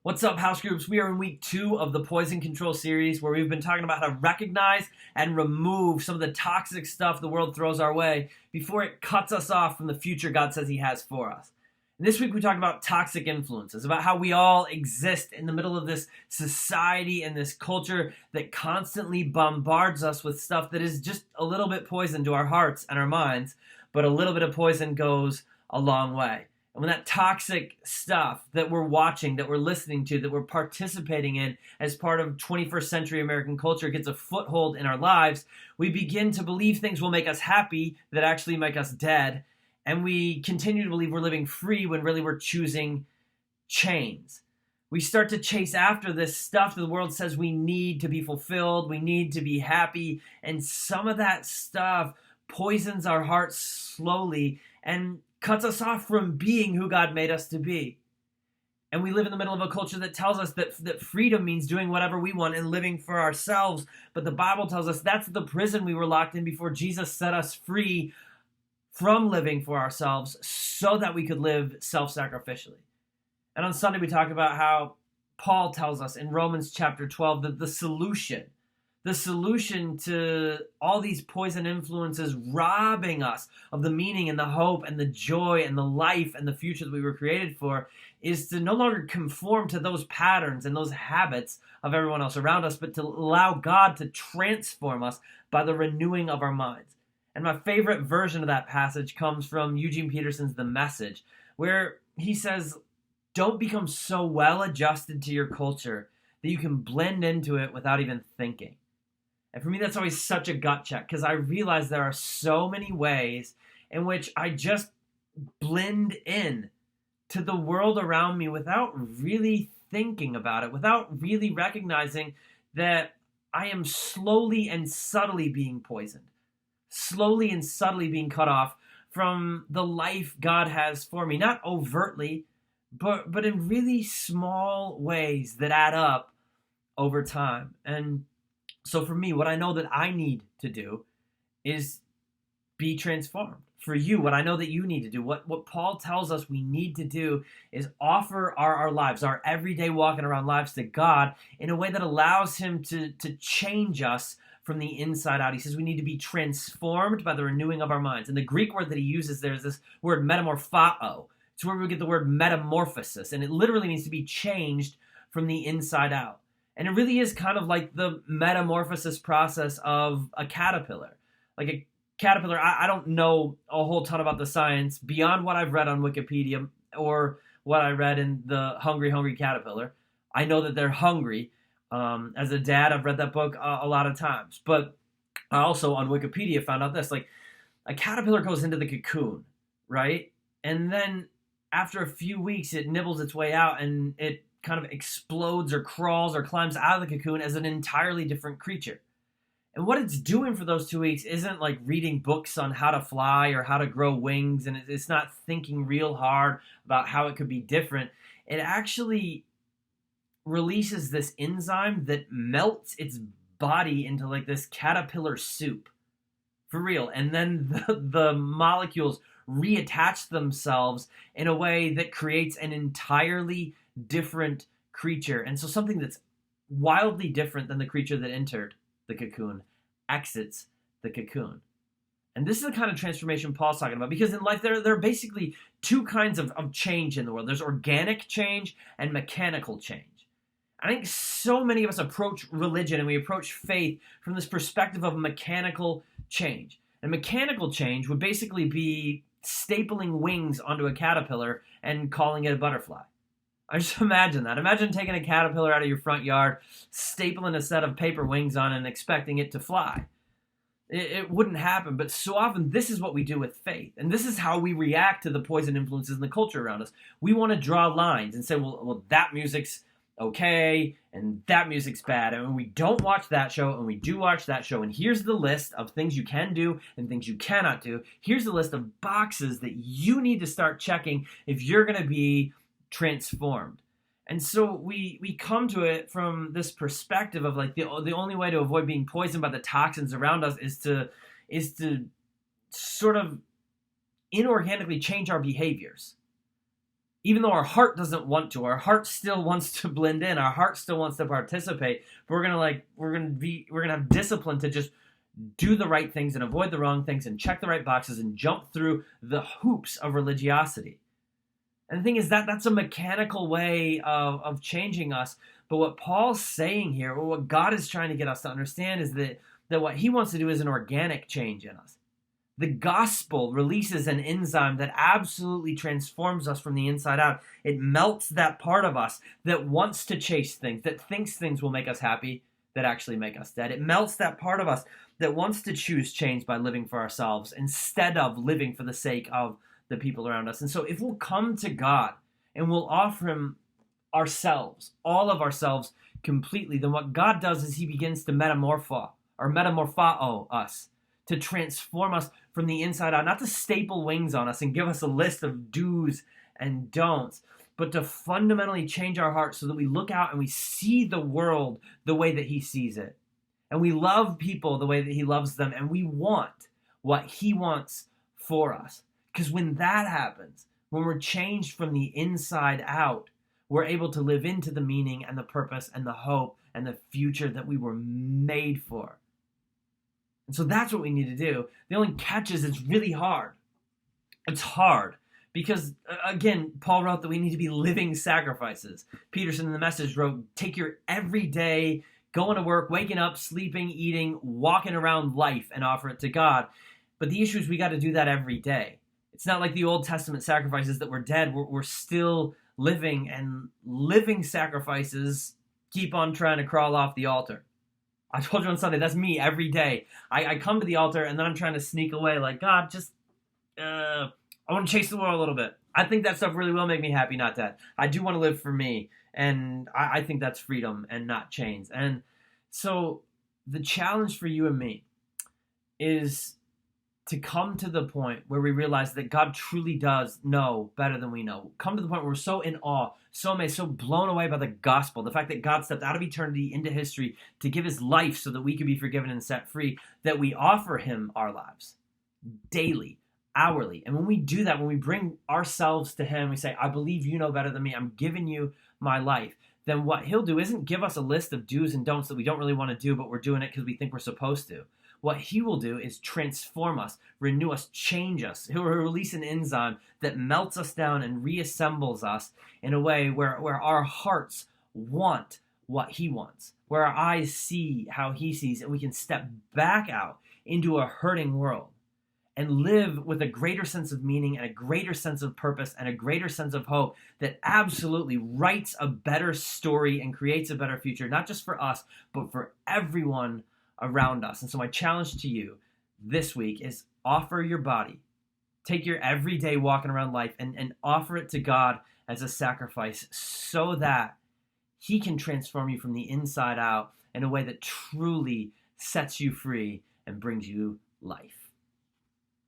What's up, house groups? We are in week 2 of the poison control series where we've been talking about how to recognize and remove some of the toxic stuff the world throws our way before it cuts us off from the future God says He has for us. And this week we talked about toxic influences, about how we all exist in the middle of this society and this culture that constantly bombards us with stuff that is just a little bit poison to our hearts and our minds, but a little bit of poison goes a long way. And when that toxic stuff that we're watching, that we're listening to, that we're participating in as part of 21st century American culture gets a foothold in our lives, we begin to believe things will make us happy that actually make us dead. And we continue to believe we're living free when really we're choosing chains. We start to chase after this stuff that the world says we need to be fulfilled, we need to be happy, and some of that stuff poisons our hearts slowly and cuts us off from being who God made us to be. And we live in the middle of a culture that tells us that freedom means doing whatever we want and living for ourselves. But the Bible tells us that's the prison we were locked in before Jesus set us free from living for ourselves so that we could live self-sacrificially. And on Sunday we talked about how Paul tells us in Romans chapter 12 that the solution to all these poison influences robbing us of the meaning and the hope and the joy and the life and the future that we were created for is to no longer conform to those patterns and those habits of everyone else around us, but to allow God to transform us by the renewing of our minds. And my favorite version of that passage comes from Eugene Peterson's The Message, where he says, don't become so well adjusted to your culture that you can blend into it without even thinking. And for me, that's always such a gut check because I realize there are so many ways in which I just blend in to the world around me without really thinking about it, without really recognizing that I am slowly and subtly being poisoned, slowly and subtly being cut off from the life God has for me, not overtly, but in really small ways that add up over time. And so for me, what I know that I need to do is be transformed. For you, what I know that you need to do, what Paul tells us we need to do is offer our lives, our everyday walking around lives to God in a way that allows Him to change us from the inside out. He says we need to be transformed by the renewing of our minds. And the Greek word that he uses there is this word metamorphao. It's where we get the word metamorphosis, and it literally means to be changed from the inside out. And it really is kind of like the metamorphosis process of a caterpillar. Like a caterpillar, I don't know a whole ton about the science beyond what I've read on Wikipedia or what I read in the Hungry Caterpillar. I know that they're hungry. As a dad, I've read that book a lot of times. But I also on Wikipedia found out this. Like a caterpillar goes into the cocoon, right? And then after a few weeks, it nibbles its way out and it kind of explodes or crawls or climbs out of the cocoon as an entirely different creature. And what it's doing for those 2 weeks isn't like reading books on how to fly or how to grow wings, and it's not thinking real hard about how it could be different. It actually releases this enzyme that melts its body into like this caterpillar soup. For real. And then the molecules reattach themselves in a way that creates an entirely different creature. And so something that's wildly different than the creature that entered the cocoon exits the cocoon. And this is the kind of transformation Paul's talking about, because in life there are basically two kinds of change in the world. There's organic change and mechanical change. I think so many of us approach religion and we approach faith from this perspective of mechanical change. And mechanical change would basically be stapling wings onto a caterpillar and calling it a butterfly. I just imagine that. Imagine taking a caterpillar out of your front yard, stapling a set of paper wings on it and expecting it to fly. It wouldn't happen, but so often this is what we do with faith. And this is how we react to the poison influences in the culture around us. We want to draw lines and say, well, that music's okay, and that music's bad, and we don't watch that show, and we do watch that show, and here's the list of things you can do and things you cannot do. Here's the list of boxes that you need to start checking if you're going to be transformed. And so we come to it from this perspective of like the only way to avoid being poisoned by the toxins around us is to sort of inorganically change our behaviors. even though our heart doesn't want to. Our heart still wants to blend in. Our heart still wants to participate. But we're gonna have discipline to just do the right things and avoid the wrong things and check the right boxes and jump through the hoops of religiosity. And the thing is that's a mechanical way of changing us. But what Paul's saying here, or what God is trying to get us to understand, is that what he wants to do is an organic change in us. The gospel releases an enzyme that absolutely transforms us from the inside out. It melts that part of us that wants to chase things, that thinks things will make us happy, that actually make us dead. It melts that part of us that wants to choose change by living for ourselves instead of living for the sake of the people around us. And so if we'll come to God and we'll offer him ourselves, all of ourselves completely, then what God does is he begins to metamorphoo us, to transform us from the inside out, not to staple wings on us and give us a list of do's and don'ts, but to fundamentally change our hearts so that we look out and we see the world the way that he sees it. And we love people the way that he loves them, and we want what he wants for us. Because when that happens, when we're changed from the inside out, we're able to live into the meaning and the purpose and the hope and the future that we were made for. And so that's what we need to do. The only catch is it's really hard. It's hard because, again, Paul wrote that we need to be living sacrifices. Peterson in the Message wrote, take your everyday, going to work, waking up, sleeping, eating, walking around life and offer it to God. But the issue is we got to do that every day. It's not like the Old Testament sacrifices that we're dead. We're still living, and living sacrifices keep on trying to crawl off the altar. I told you on Sunday, that's me every day. I come to the altar and then I'm trying to sneak away like, God, just, I want to chase the world a little bit. I think that stuff really will make me happy, not dead. I do want to live for me. And I think that's freedom and not chains. And so the challenge for you and me is to come to the point where we realize that God truly does know better than we know. Come to the point where we're so in awe, so amazed, so blown away by the gospel, the fact that God stepped out of eternity into history to give his life so that we could be forgiven and set free, that we offer him our lives daily, hourly. And when we do that, when we bring ourselves to him, we say, I believe you know better than me. I'm giving you my life. Then what he'll do isn't give us a list of do's and don'ts that we don't really want to do, but we're doing it because we think we're supposed to. What he will do is transform us, renew us, change us. He'll release an enzyme that melts us down and reassembles us in a way where our hearts want what he wants, where our eyes see how he sees, and we can step back out into a hurting world and live with a greater sense of meaning and a greater sense of purpose and a greater sense of hope that absolutely writes a better story and creates a better future, not just for us, but for everyone around us. And so my challenge to you this week is offer your body. Take your everyday walking around life and offer it to God as a sacrifice so that he can transform you from the inside out in a way that truly sets you free and brings you life.